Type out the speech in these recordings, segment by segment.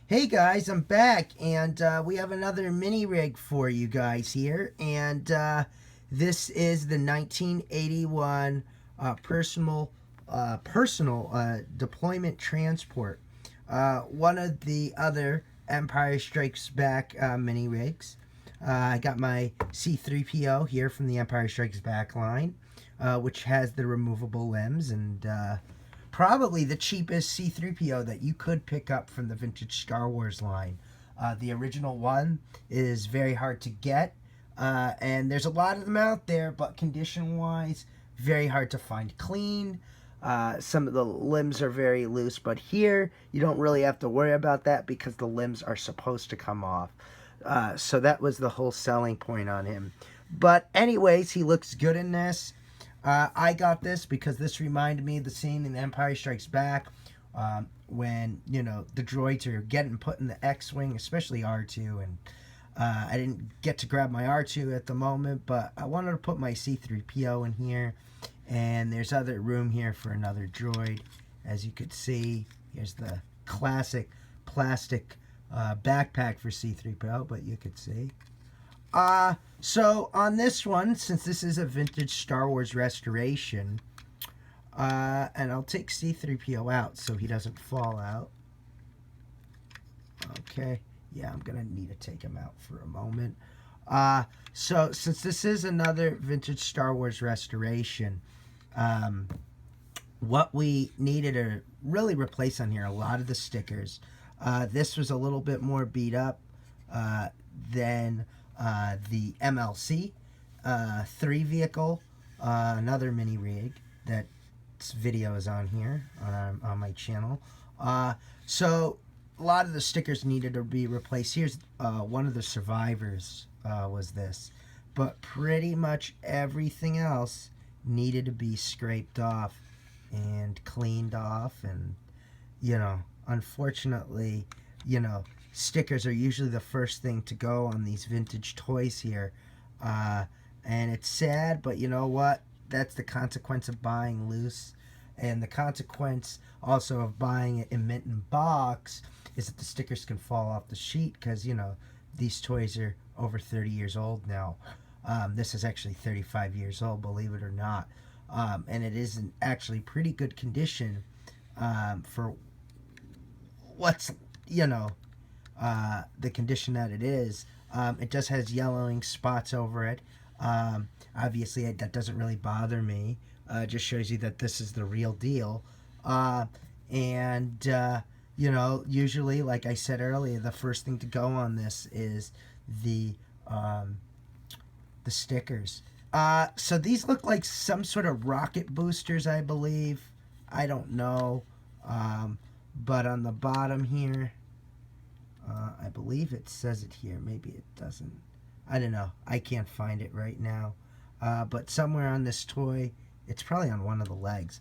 Hey guys, I'm back, and we have another mini rig for you guys here, and this is the 1981 personal deployment transport. One of the other Empire Strikes Back mini rigs. I got my C3PO here from the Empire Strikes Back line, which has the removable limbs and probably the cheapest C3PO that you could pick up from the vintage Star Wars line. The original one is very hard to get, and there's a lot of them out there, but condition wise, very hard to find clean. Some of the limbs are very loose, but here you don't really have to worry about that because the limbs are supposed to come off. So that was the whole selling point on him. But anyways, he looks good in this. I got this because this reminded me of the scene in Empire Strikes Back when, you know, the droids are getting put in the X-Wing, especially R2. And I didn't get to grab my R2 at the moment, but I wanted to put my C3PO in here. And there's other room here for another droid. As you could see, here's the classic plastic backpack for C3PO, but you could see. So on this one, since this is a vintage Star Wars restoration, and I'll take C3PO out so he doesn't fall out. Okay, yeah, I'm gonna need to take him out for a moment. So since this is another vintage Star Wars restoration, what we needed to really replace on here, a lot of the stickers. This was a little bit more beat up than the MLC 3 vehicle, another mini rig that video is on here on my channel. So a lot of the stickers needed to be replaced. Here's one of the survivors was this, but pretty much everything else needed to be scraped off and cleaned off. And you know, unfortunately, you know, stickers are usually the first thing to go on these vintage toys here, and it's sad, but you know what, that's the consequence of buying loose. And the consequence also of buying it in mint and box is that the stickers can fall off the sheet because, you know, these toys are over 30 years old now. This is actually 35 years old, believe it or not. And it is in actually pretty good condition for what's, you know, the condition that it is. It just has yellowing spots over it. Obviously, that doesn't really bother me. Just shows you that this is the real deal. You know, usually, like I said earlier, the first thing to go on this is the stickers. So these look like some sort of rocket boosters, I believe. I don't know. But on the bottom here, I believe it says it here. Maybe it doesn't. I don't know. I can't find it right now. But somewhere on this toy, it's probably on one of the legs.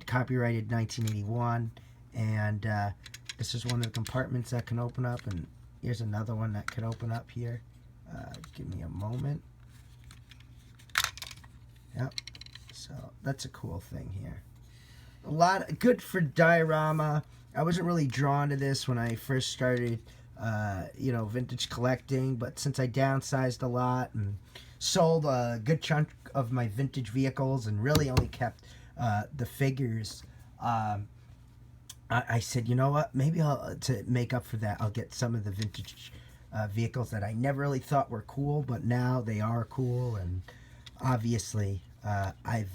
Copyrighted 1981. And this is one of the compartments that can open up. And here's another one that can open up here. Give me a moment. Yep. So that's a cool thing here. A lot good for diorama. I wasn't really drawn to this when I first started, you know, vintage collecting, but since I downsized a lot and sold a good chunk of my vintage vehicles and really only kept the figures, I said, you know what, maybe to make up for that, I'll get some of the vintage vehicles that I never really thought were cool, but now they are cool. And obviously I've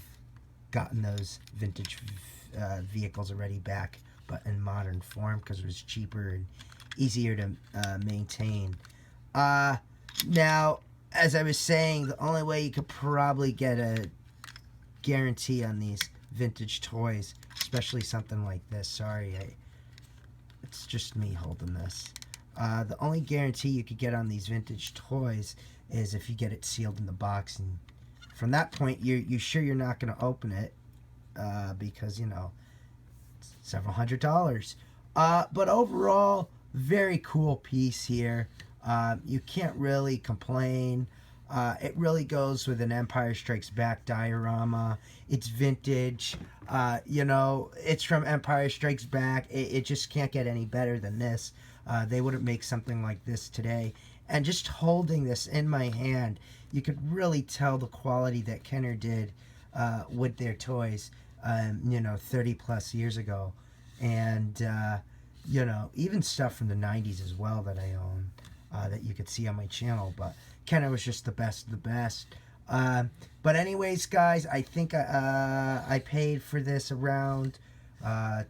gotten those vintage vehicles already back, but in modern form because it was cheaper and easier to maintain. Now, as I was saying, the only way you could probably get a guarantee on these vintage toys, especially something like this, sorry, it's just me holding this. The only guarantee you could get on these vintage toys is if you get it sealed in the box, and from that point you're sure you're not going to open it because, you know, it's several $100s. But overall, very cool piece here. You can't really complain. It really goes with an Empire Strikes Back diorama. It's vintage. You know, it's from Empire Strikes Back. It just can't get any better than this. They wouldn't make something like this today. And just holding this in my hand, you could really tell the quality that Kenner did with their toys, you know, 30 plus years ago. And, you know, even stuff from the 90s as well that I own that you could see on my channel. But Kenner was just the best of the best. But anyways, guys, I think I paid for this around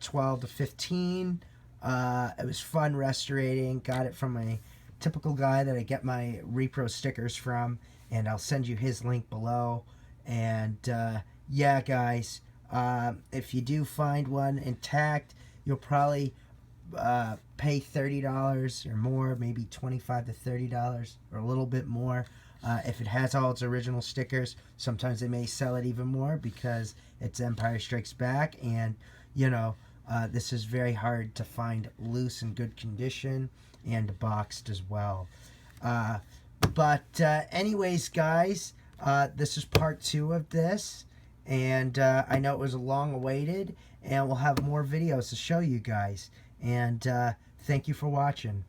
12 to 15. It was fun restorating. Got it from a typical guy that I get my repro stickers from, and I'll send you his link below. And yeah, guys, if you do find one intact, you'll probably pay $30 or more, maybe $25 to $30 or a little bit more. If it has all its original stickers, sometimes they may sell it even more because it's Empire Strikes Back, and you know, this is very hard to find loose in good condition and boxed as well. But anyways, guys, this is part 2 of this, and I know it was long awaited, and we'll have more videos to show you guys. And thank you for watching.